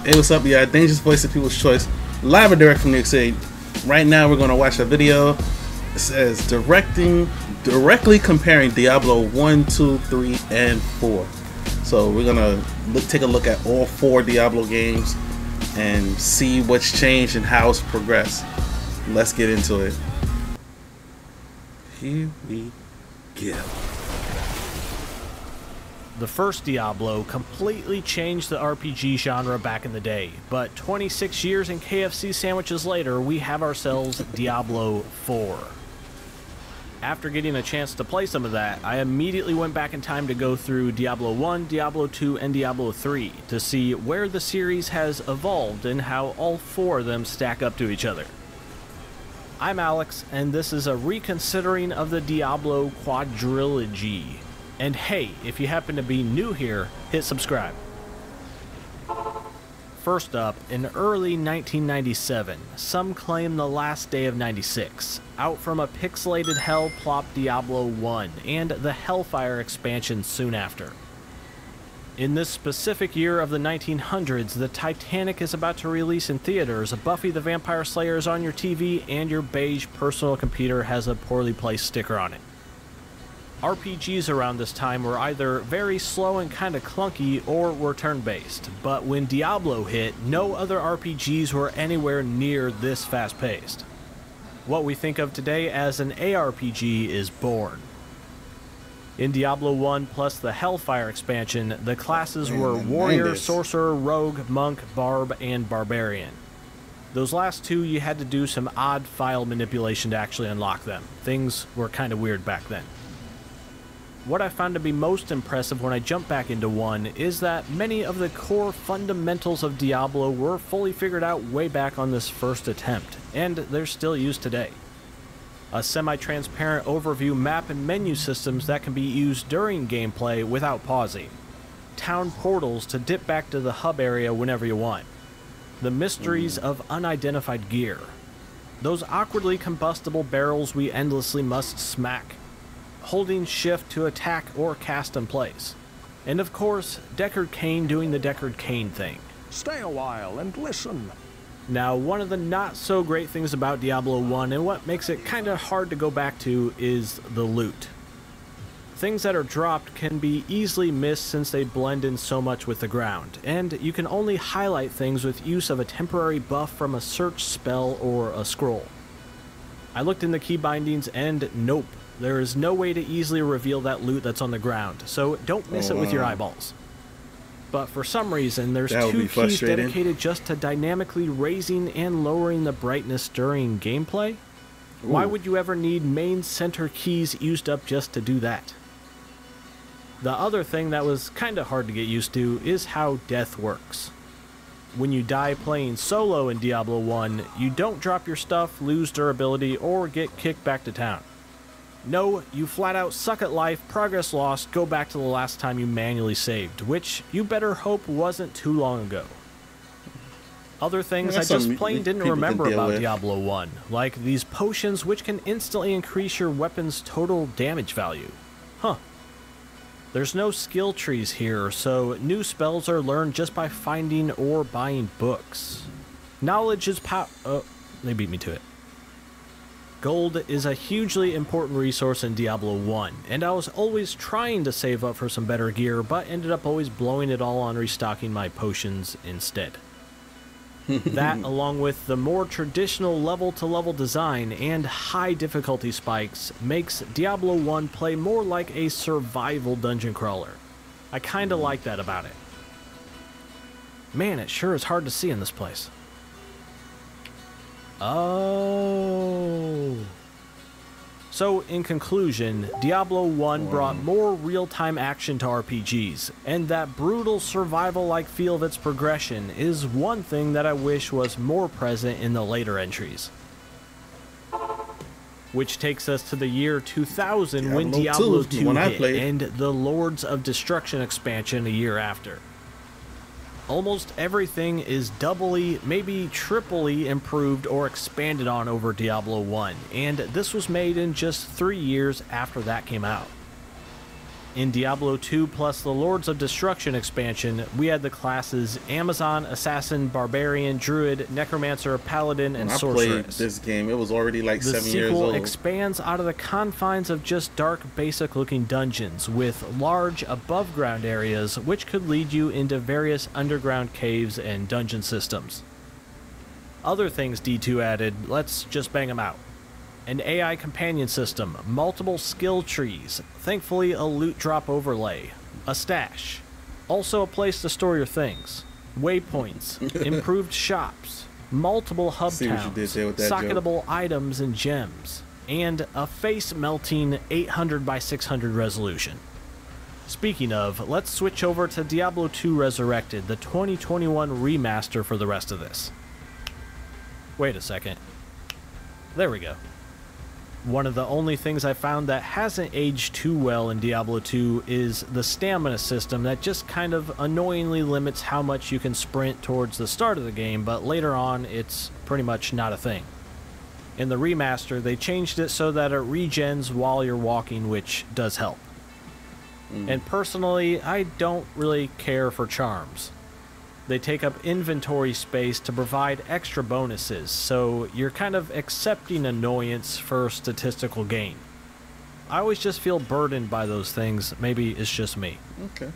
Hey, what's up, yeah? Dangerous Voice of People's Choice, live and direct from New York City. Right now, we're gonna watch a video. It says directly comparing Diablo 1, 2, 3, and 4. So we're gonna take a look at all 4 Diablo games and see what's changed and how it's progressed. Let's get into it. Here we go. The first Diablo completely changed the RPG genre back in the day, but 26 years and KFC sandwiches later, we have ourselves Diablo 4. After getting a chance to play some of that, I immediately went back in time to go through Diablo 1, Diablo 2, and Diablo 3 to see where the series has evolved and how all 4 of them stack up to each other. I'm Alex, and this is a reconsidering of the Diablo quadrilogy. And hey, if you happen to be new here, hit subscribe. First up, in early 1997, some claim the last day of 96, out from a pixelated hell plopped Diablo 1 and the Hellfire expansion soon after. In this specific year of the 1900s, the Titanic is about to release in theaters, Buffy the Vampire Slayer is on your TV, and your beige personal computer has a poorly placed sticker on it. RPGs around this time were either very slow and kinda clunky or were turn-based, but when Diablo hit, no other RPGs were anywhere near this fast-paced. What we think of today as an ARPG is born. In Diablo 1 plus the Hellfire expansion, the classes were Warrior, Sorcerer, Rogue, Monk, Barb, and Barbarian. Those last 2 you had to do some odd file manipulation to actually unlock them. Things were kinda weird back then. What I found to be most impressive when I jumped back into 1 is that many of the core fundamentals of Diablo were fully figured out way back on this first attempt, and they're still used today. A semi-transparent overview map and menu systems that can be used during gameplay without pausing. Town portals to dip back to the hub area whenever you want. The mysteries of unidentified gear. Those awkwardly combustible barrels we endlessly must smack. Holding shift to attack or cast in place. And of course, Deckard Cain doing the Deckard Cain thing. Stay a while and listen. Now, one of the not so great things about Diablo 1 and what makes it kinda hard to go back to is the loot. Things that are dropped can be easily missed since they blend in so much with the ground, and you can only highlight things with use of a temporary buff from a search spell or a scroll. I looked in the key bindings and nope. There is no way to easily reveal that loot that's on the ground, so don't miss it with your eyeballs. But for some reason, there's 2 keys dedicated just to dynamically raising and lowering the brightness during gameplay. Why would you ever need main center keys used up just to do that? The other thing that was kinda hard to get used to is how death works. When you die playing solo in Diablo 1, you don't drop your stuff, lose durability, or get kicked back to town. No, you flat out suck at life, progress lost, go back to the last time you manually saved, which you better hope wasn't too long ago. Other things I just plain didn't remember about Diablo 1, like these potions which can instantly increase your weapon's total damage value. Huh. There's no skill trees here, so new spells are learned just by finding or buying books. Knowledge is they beat me to it. Gold is a hugely important resource in Diablo 1, and I was always trying to save up for some better gear, but ended up always blowing it all on restocking my potions instead. That, along with the more traditional level-to-level design and high difficulty spikes, makes Diablo 1 play more like a survival dungeon crawler. I kinda like that about it. Man, it sure is hard to see in this place. Oh. So, in conclusion, Diablo 1 brought more real-time action to RPGs, and that brutal survival-like feel of its progression is one thing that I wish was more present in the later entries. Which takes us to the year 2000 when Diablo 2 hit, and the Lords of Destruction expansion a year after. Almost everything is doubly, maybe triply improved or expanded on over Diablo 1, and this was made in just 3 years after that came out. In Diablo 2 plus the Lords of Destruction expansion, we had the classes Amazon, Assassin, Barbarian, Druid, Necromancer, Paladin, and Sorceress. When I played this game, it was already like 7 years old. The sequel expands out of the confines of just dark, basic-looking dungeons, with large, above-ground areas which could lead you into various underground caves and dungeon systems. Other things D2 added, let's just bang them out. An AI companion system, multiple skill trees, thankfully a loot drop overlay, a stash, also a place to store your things, waypoints, improved shops, multiple hub towns, socketable items and gems, and a face-melting 800 by 600 resolution. Speaking of, let's switch over to Diablo 2 Resurrected, the 2021 remaster for the rest of this. Wait a second. There we go. One of the only things I found that hasn't aged too well in Diablo 2 is the stamina system that just kind of annoyingly limits how much you can sprint towards the start of the game, but later on it's pretty much not a thing. In the remaster, they changed it so that it regens while you're walking, which does help. And personally, I don't really care for charms. They take up inventory space to provide extra bonuses, so you're kind of accepting annoyance for statistical gain. I always just feel burdened by those things. Maybe it's just me. Okay.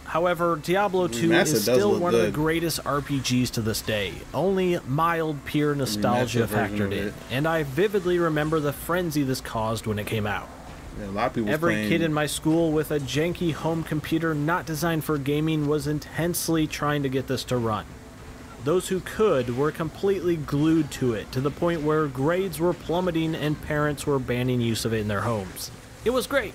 However, Diablo 2 is still one of the greatest RPGs to this day. Only mild, pure nostalgia factored in, and I vividly remember the frenzy this caused when it came out. Yeah, a lot of people Every kid in my school with a janky home computer not designed for gaming was intensely trying to get this to run. Those who could were completely glued to it, to the point where grades were plummeting and parents were banning use of it in their homes. It was great!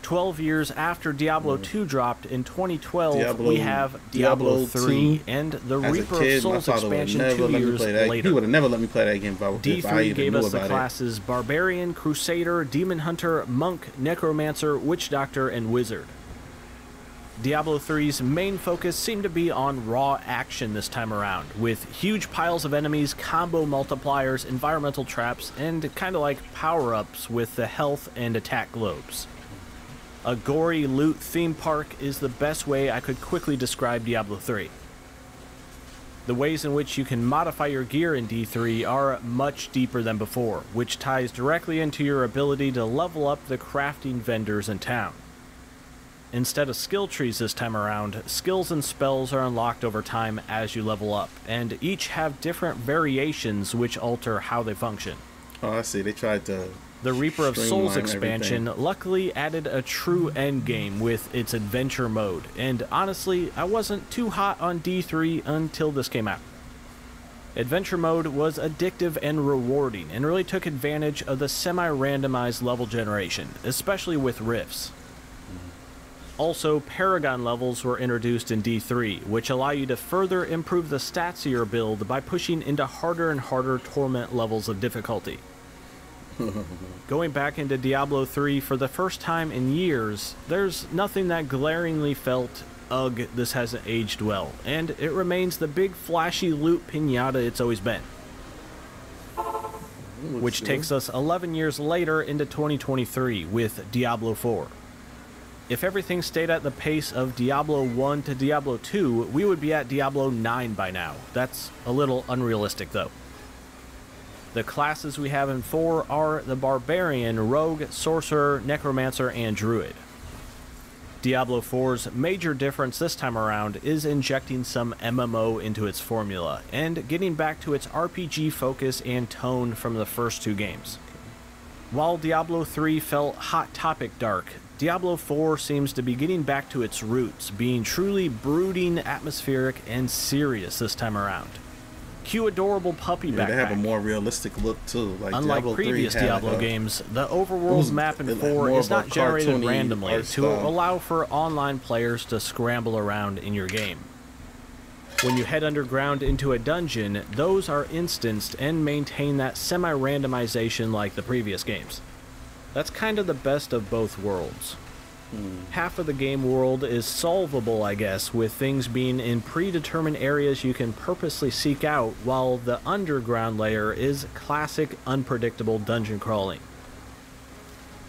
12 years after Diablo 2 dropped in 2012, we have Diablo 3 and the Reaper of Souls expansion 2 years later. He would have never let me play that game if I D3 even gave knew us the about it. classes Barbarian, Crusader, Demon Hunter, Monk, Necromancer, Witch Doctor, and Wizard. Diablo 3's main focus seemed to be on raw action this time around, with huge piles of enemies, combo multipliers, environmental traps, and kinda like power-ups with the health and attack globes. A gory loot theme park is the best way I could quickly describe Diablo 3. The ways in which you can modify your gear in D3 are much deeper than before, which ties directly into your ability to level up the crafting vendors in town. Instead of skill trees this time around, skills and spells are unlocked over time as you level up, and each have different variations which alter how they function. Oh, I see. They tried to... The Reaper of Souls expansion everything. luckily added a true endgame with its adventure mode, and honestly, I wasn't too hot on D3 until this came out. Adventure mode was addictive and rewarding, and really took advantage of the semi-randomized level generation, especially with rifts. Also, Paragon levels were introduced in D3, which allow you to further improve the stats of your build by pushing into harder and harder Torment levels of difficulty. Going back into Diablo 3 for the first time in years, there's nothing that glaringly felt, ugh, this hasn't aged well, and it remains the big flashy loot pinata it's always been. Which takes us 11 years later into 2023 with Diablo 4. If everything stayed at the pace of Diablo 1 to Diablo 2, we would be at Diablo 9 by now. That's a little unrealistic though. The classes we have in 4 are the Barbarian, Rogue, Sorcerer, Necromancer, and Druid. Diablo 4's major difference this time around is injecting some MMO into its formula, and getting back to its RPG focus and tone from the first 2 games. While Diablo 3 felt Hot Topic dark, Diablo 4 seems to be getting back to its roots, being truly brooding, atmospheric, and serious this time around. Cue adorable puppy backpack. They have a more realistic look too. Like unlike Diablo previous 3 had Diablo games, the overworld map in 4 is not generated randomly to allow for online players to scramble around in your game. When you head underground into a dungeon, those are instanced and maintain that semi-randomization like the previous games. That's kind of the best of both worlds. Half of the game world is solvable, I guess, with things being in predetermined areas you can purposely seek out, while the underground layer is classic unpredictable dungeon crawling.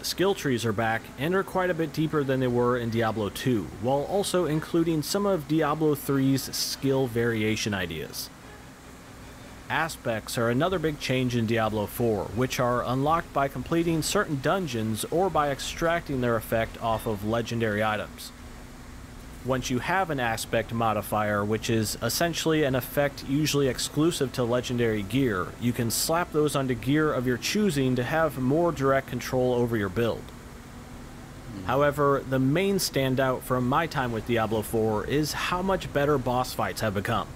Skill trees are back and are quite a bit deeper than they were in Diablo 2, while also including some of Diablo 3's skill variation ideas. Aspects are another big change in Diablo 4, which are unlocked by completing certain dungeons or by extracting their effect off of legendary items. Once you have an aspect modifier, which is essentially an effect usually exclusive to legendary gear, you can slap those onto gear of your choosing to have more direct control over your build. However, the main standout from my time with Diablo 4 is how much better boss fights have become.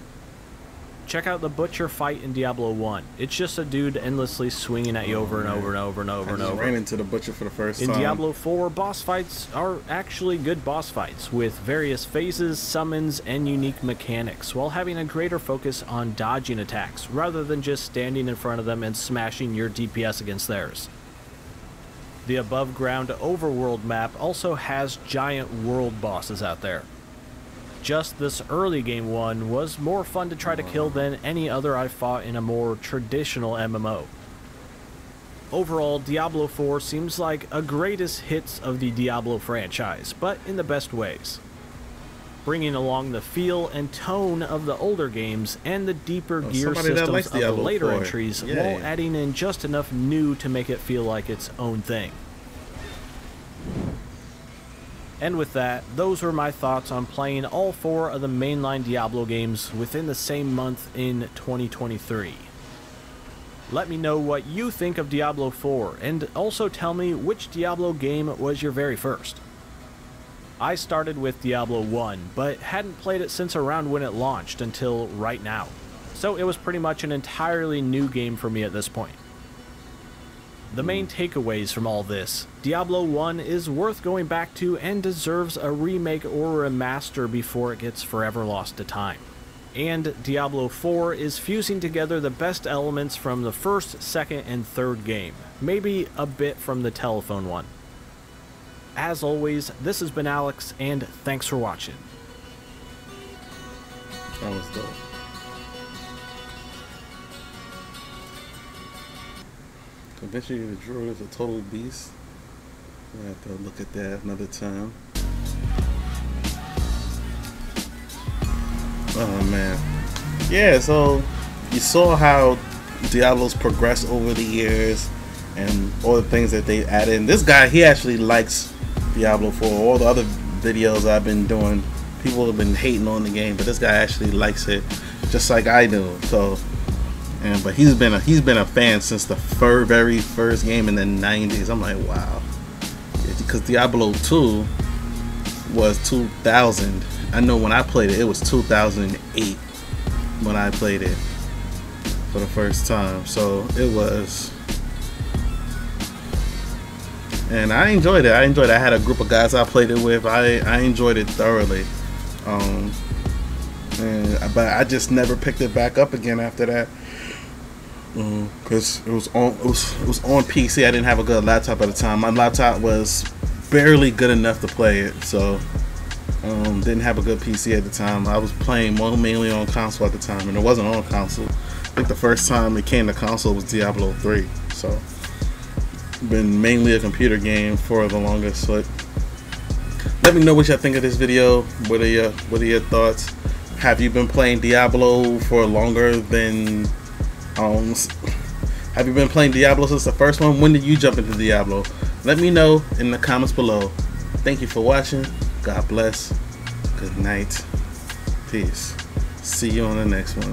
Check out the Butcher fight in Diablo 1. It's just a dude endlessly swinging at you over and over and over and over and over. I ran into the Butcher for the first time. In Diablo 4, boss fights are actually good boss fights, with various phases, summons, and unique mechanics, while having a greater focus on dodging attacks, rather than just standing in front of them and smashing your DPS against theirs. The above-ground overworld map also has giant world bosses out there. Just this early game one was more fun to try to kill than any other I fought in a more traditional MMO. Overall, Diablo 4 seems like a greatest hits of the Diablo franchise, but in the best ways. Bringing along the feel and tone of the older games and the deeper gear systems of the later entries, while adding in just enough new to make it feel like its own thing. And with that, those were my thoughts on playing all 4 of the mainline Diablo games within the same month in 2023. Let me know what you think of Diablo 4, and also tell me which Diablo game was your very first. I started with Diablo 1, but hadn't played it since around when it launched until right now, so it was pretty much an entirely new game for me at this point. The main takeaways from all this: Diablo 1 is worth going back to and deserves a remake or remaster before it gets forever lost to time. And Diablo 4 is fusing together the best elements from the first, second, and third game, maybe a bit from the telephone one. As always, this has been Alex, and thanks for watching. That was dope. Eventually the druid is a total beast. We'll have to look at that another time. Oh man. Yeah, so you saw how Diablo's progressed over the years and all the things that they added. And this guy, he actually likes Diablo 4. All the other videos I've been doing, people have been hating on the game, but this guy actually likes it just like I do. So but he's been a fan since the very first game in the 90s. I'm like, wow, because Diablo 2 was 2000. I know when I played it, it was 2008 when I played it for the first time. So it was, and I enjoyed it. I had a group of guys I played it with. I enjoyed it thoroughly. But I just never picked it back up again after that. Because it was on PC. I didn't have a good laptop at the time. My laptop was barely good enough to play it, so didn't have a good PC at the time. I was playing mainly on console at the time, and it wasn't on console. I think the first time it came to console was Diablo 3. So been mainly a computer game for the longest. So let me know what y'all think of this video. What are your thoughts? Have you been playing Diablo for longer than have you been playing Diablo since the first one? When did you jump into Diablo? Let me know in the comments below. Thank you for watching. God bless. Good night. Peace. See you on the next one.